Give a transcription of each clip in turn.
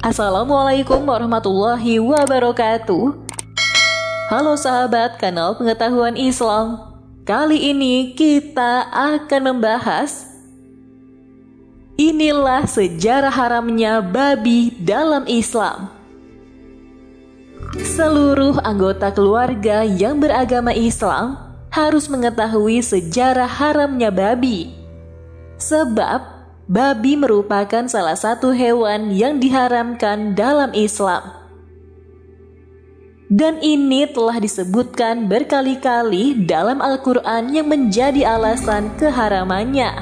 Assalamualaikum warahmatullahi wabarakatuh. Halo sahabat kanal pengetahuan Islam. Kali ini kita akan membahas inilah sejarah haramnya babi dalam Islam. Seluruh anggota keluarga yang beragama Islam harus mengetahui sejarah haramnya babi. Sebab babi merupakan salah satu hewan yang diharamkan dalam Islam. Dan ini telah disebutkan berkali-kali dalam Al-Quran yang menjadi alasan keharamannya.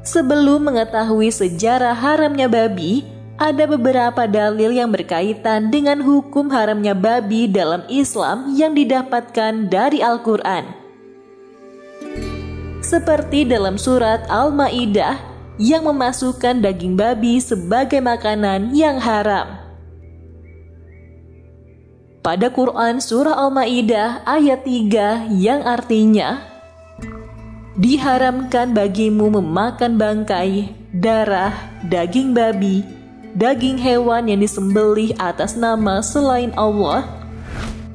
Sebelum mengetahui sejarah haramnya babi, ada beberapa dalil yang berkaitan dengan hukum haramnya babi dalam Islam yang didapatkan dari Al-Quran. Seperti dalam surat Al-Ma'idah yang memasukkan daging babi sebagai makanan yang haram. Pada Quran surah Al-Ma'idah ayat 3 yang artinya, diharamkan bagimu memakan bangkai, darah, daging babi, daging hewan yang disembelih atas nama selain Allah,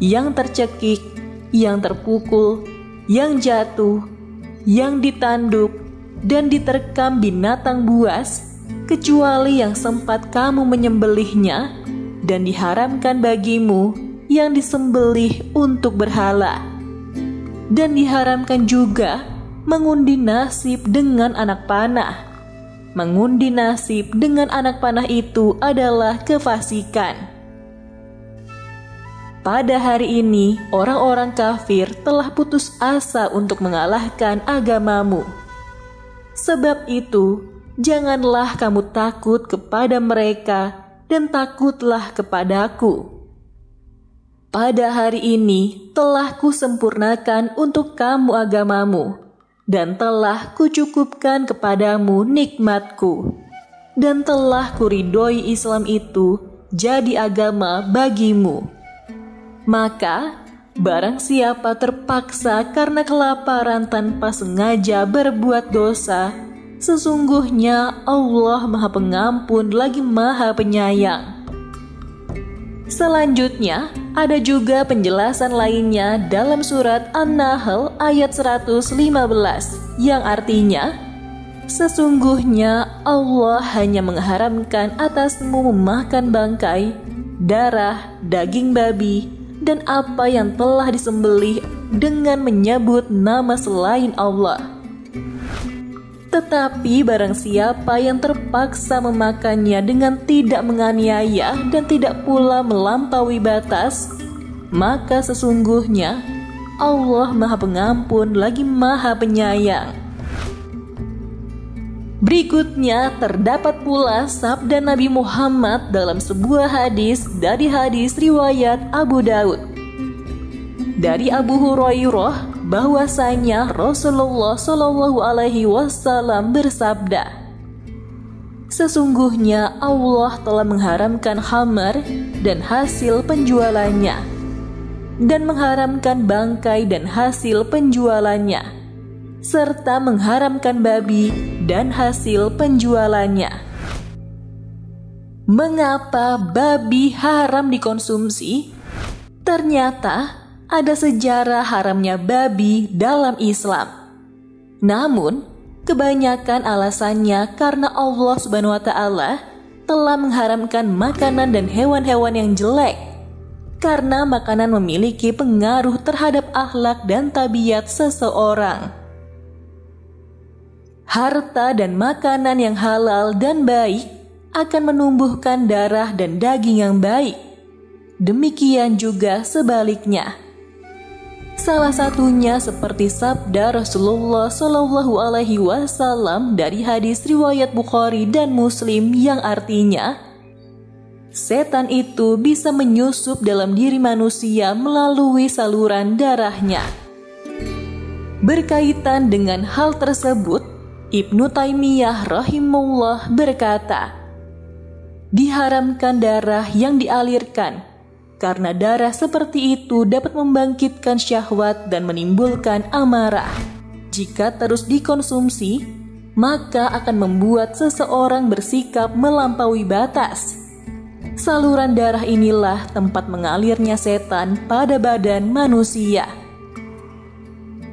yang tercekik, yang terpukul, yang jatuh, yang ditanduk, dan diterkam binatang buas, kecuali yang sempat kamu menyembelihnya, dan diharamkan bagimu yang disembelih untuk berhala. Dan diharamkan juga mengundi nasib dengan anak panah. Mengundi nasib dengan anak panah itu adalah kefasikan. Pada hari ini, orang-orang kafir telah putus asa untuk mengalahkan agamamu. Sebab itu, janganlah kamu takut kepada mereka dan takutlah kepadaku. Pada hari ini telah kusempurnakan untuk kamu agamamu, dan telah kucukupkan kepadamu nikmatku, dan telah kuridhoi Islam itu jadi agama bagimu. Maka, barang siapa terpaksa karena kelaparan tanpa sengaja berbuat dosa, sesungguhnya Allah Maha Pengampun lagi Maha Penyayang. Selanjutnya, ada juga penjelasan lainnya dalam surat An-Nahl ayat 115 yang artinya, sesungguhnya Allah hanya mengharamkan atasmu memakan bangkai, darah, daging babi, dan apa yang telah disembelih dengan menyebut nama selain Allah. Tetapi barang siapa yang terpaksa memakannya dengan tidak menganiaya dan tidak pula melampaui batas, maka sesungguhnya Allah Maha Pengampun lagi Maha Penyayang. Berikutnya terdapat pula sabda Nabi Muhammad dalam sebuah hadis dari hadis riwayat Abu Daud. Dari Abu Hurairah bahwasanya Rasulullah Shallallahu Alaihi Wasallam bersabda, sesungguhnya Allah telah mengharamkan khamar dan hasil penjualannya, dan mengharamkan bangkai dan hasil penjualannya, serta mengharamkan babi dan hasil penjualannya. Mengapa babi haram dikonsumsi? Ternyata ada sejarah haramnya babi dalam Islam. Namun, kebanyakan alasannya karena Allah Subhanahu wa Ta'ala telah mengharamkan makanan dan hewan-hewan yang jelek, karena makanan memiliki pengaruh terhadap akhlak dan tabiat seseorang. Harta dan makanan yang halal dan baik akan menumbuhkan darah dan daging yang baik. Demikian juga sebaliknya. Salah satunya seperti sabda Rasulullah Shallallahu Alaihi Wasallam dari hadis riwayat Bukhari dan Muslim yang artinya, setan itu bisa menyusup dalam diri manusia melalui saluran darahnya. Berkaitan dengan hal tersebut, Ibnu Taimiyah rahimahullah berkata, diharamkan darah yang dialirkan, karena darah seperti itu dapat membangkitkan syahwat dan menimbulkan amarah. Jika terus dikonsumsi, maka akan membuat seseorang bersikap melampaui batas. Saluran darah inilah tempat mengalirnya setan pada badan manusia.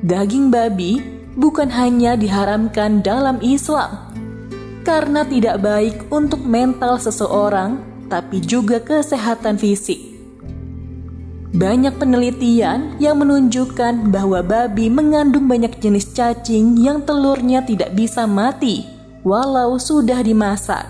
Daging babi bukan hanya diharamkan dalam Islam karena tidak baik untuk mental seseorang, tapi juga kesehatan fisik. Banyak penelitian yang menunjukkan bahwa babi mengandung banyak jenis cacing yang telurnya tidak bisa mati walau sudah dimasak.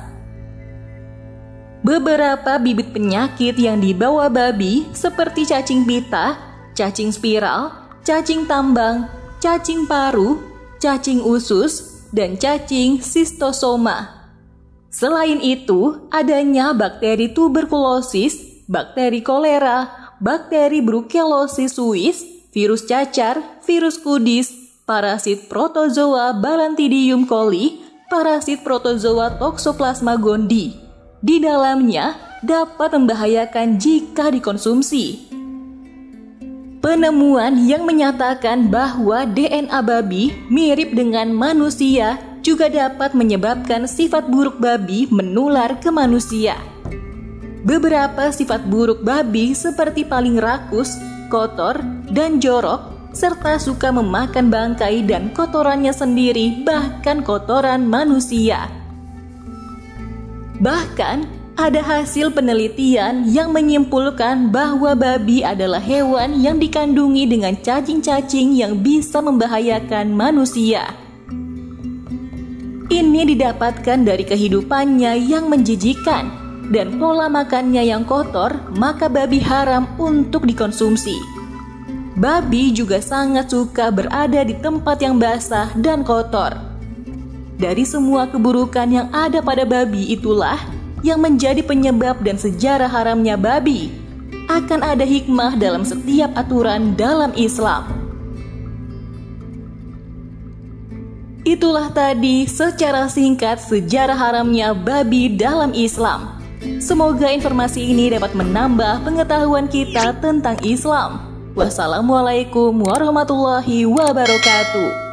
Beberapa bibit penyakit yang dibawa babi seperti cacing pita, cacing spiral, cacing tambang, cacing paru, cacing usus, dan cacing schistosoma. Selain itu, adanya bakteri tuberkulosis, bakteri kolera, bakteri brucellosis suis, virus cacar, virus kudis, parasit protozoa Balantidium coli, parasit protozoa Toxoplasma gondii. Di dalamnya dapat membahayakan jika dikonsumsi. Penemuan yang menyatakan bahwa DNA babi mirip dengan manusia juga dapat menyebabkan sifat buruk babi menular ke manusia. Beberapa sifat buruk babi seperti paling rakus, kotor, dan jorok, serta suka memakan bangkai dan kotorannya sendiri, bahkan kotoran manusia. Bahkan, ada hasil penelitian yang menyimpulkan bahwa babi adalah hewan yang dikandungi dengan cacing-cacing yang bisa membahayakan manusia. Ini didapatkan dari kehidupannya yang menjijikan dan pola makannya yang kotor, maka babi haram untuk dikonsumsi. Babi juga sangat suka berada di tempat yang basah dan kotor. Dari semua keburukan yang ada pada babi itulah yang menjadi penyebab dan sejarah haramnya babi. Akan ada hikmah dalam setiap aturan dalam Islam. Itulah tadi secara singkat sejarah haramnya babi dalam Islam. Semoga informasi ini dapat menambah pengetahuan kita tentang Islam. Wassalamualaikum warahmatullahi wabarakatuh.